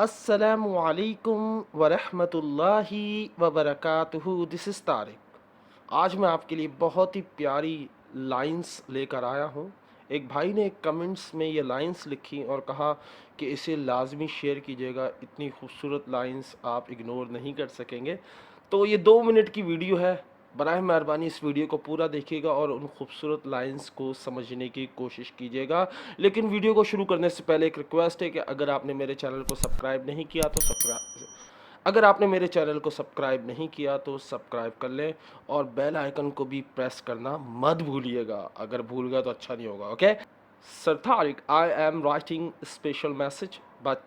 अस्सलामु अलैकुम वरहमतुल्लाहि वबरकातुहू। This is Tariq. आज मैं आपके लिए बहुत ही प्यारी लाइंस लेकर आया हूँ। एक भाई ने कमेंट्स में ये लाइंस लिखी और कहा कि इसे लाजमी शेयर कीजिएगा, इतनी खूबसूरत लाइंस आप इग्नोर नहीं कर सकेंगे। तो ये 2 मिनट की वीडियो है, बराए मेहरबानी इस वीडियो को पूरा देखिएगा और उन खूबसूरत लाइंस को समझने की कोशिश कीजिएगा। लेकिन वीडियो को शुरू करने से पहले एक रिक्वेस्ट है कि अगर आपने मेरे चैनल को सब्सक्राइब नहीं किया तो सब्सक्राइब कर लें और बेल आइकन को भी प्रेस करना मत भूलिएगा। अगर भूल गया तो अच्छा नहीं होगा। Okay sir Tariq, I am writing special message but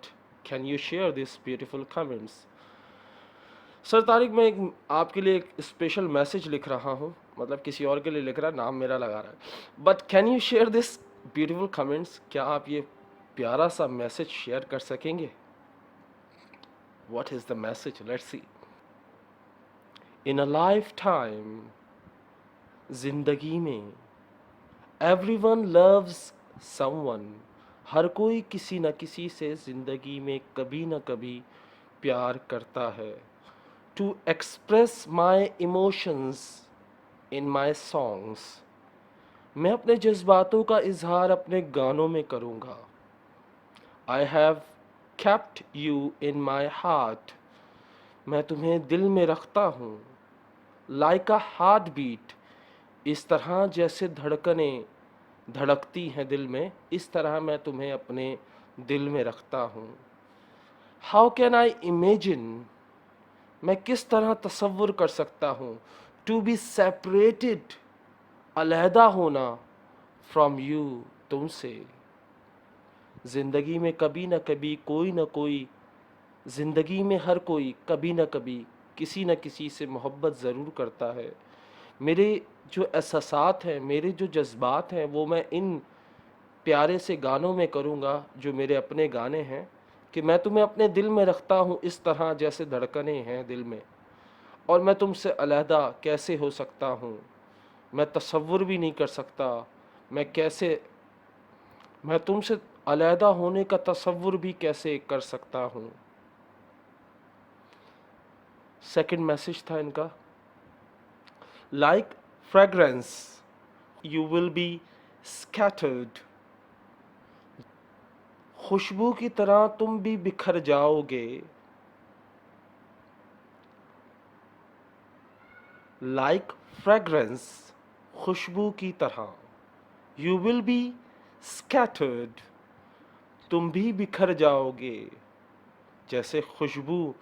can you share this beautiful comments. Sir Tariq, मैं एक आपके लिए एक स्पेशल मैसेज लिख रहा हूँ, मतलब किसी और के लिए लिख रहा है, नाम मेरा लगा रहा है। But can you share this beautiful comments. क्या आप ये प्यारा सा मैसेज शेयर कर सकेंगे? What is the message? Let's see. In a life time, जिंदगी में, एवरीवन लव्स समवन। हर कोई किसी न किसी से जिंदगी में कभी न कभी प्यार करता है। To express my emotions in my songs. मैं अपने जज्बातों का इजहार अपने गानों में करूँगा। I have kept you in my heart। मैं तुम्हें दिल में रखता हूँ। like a heartbeat। इस तरह जैसे धड़कनें धड़कती हैं दिल में, इस तरह मैं तुम्हें अपने दिल में रखता हूँ। how can I imagine। मैं किस तरह तसव्वुर कर सकता हूँ। To be separated. अलहदा होना। From you. तुमसे। ज़िंदगी में कभी न कभी कोई न कोई, ज़िंदगी में हर कोई कभी न कभी किसी न किसी से मोहब्बत ज़रूर करता है। मेरे जो एहसासात हैं, मेरे जो जज्बात हैं, वो मैं इन प्यारे से गानों में करूँगा जो मेरे अपने गाने हैं। कि मैं तुम्हें अपने दिल में रखता हूँ इस तरह जैसे धड़कनें हैं दिल में, और मैं तुमसे अलहदा कैसे हो सकता हूँ। मैं तसव्वुर भी नहीं कर सकता। मैं तुमसे अलहदा होने का तसव्वुर भी कैसे कर सकता हूँ। सेकंड मैसेज था इनका। Like fragrance you will be scattered. खुशबू की तरह तुम भी बिखर जाओगे। लाइक फ्रेग्रेंस, खुशबू की तरह। यू विल बी स्कैटर्ड, तुम भी बिखर जाओगे। जैसे खुशबू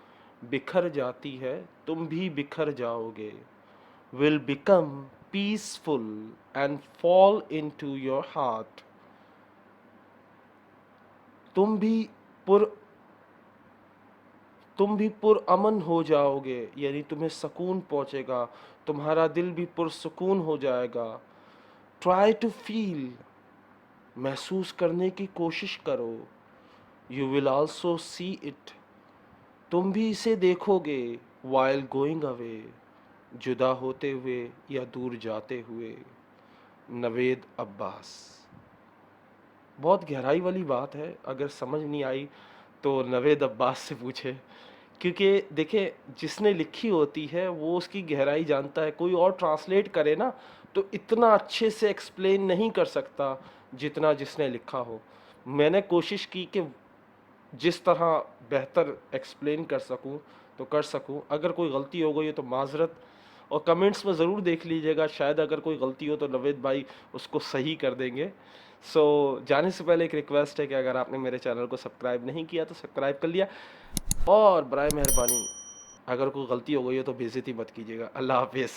बिखर जाती है, तुम भी बिखर जाओगे। Will become peaceful and fall into your heart. तुम भी पुरअमन हो जाओगे, यानी तुम्हें सुकून पहुंचेगा, तुम्हारा दिल भी पुरसुकून हो जाएगा। ट्राई टू फील, महसूस करने की कोशिश करो। You will also see it, तुम भी इसे देखोगे। वाइल गोइंग अवे, जुदा होते हुए या दूर जाते हुए। नवेद अब्बास। बहुत गहराई वाली बात है, अगर समझ नहीं आई तो नवेद अब्बास से पूछे, क्योंकि देखें जिसने लिखी होती है वो उसकी गहराई जानता है। कोई और ट्रांसलेट करे ना तो इतना अच्छे से एक्सप्लेन नहीं कर सकता जितना जिसने लिखा हो। मैंने कोशिश की कि जिस तरह बेहतर एक्सप्लेन कर सकूं तो कर सकूं। अगर कोई गलती हो गई है तो माजरत, और कमेंट्स में ज़रूर देख लीजिएगा, शायद अगर कोई गलती हो तो नवेद भाई उसको सही कर देंगे। जाने से पहले एक रिक्वेस्ट है कि अगर आपने मेरे चैनल को सब्सक्राइब नहीं किया तो सब्सक्राइब कर लिया, और बराए मेहरबानी अगर कोई गलती हो गई हो तो बेइज्जती मत कीजिएगा। अल्लाह हाफिज़।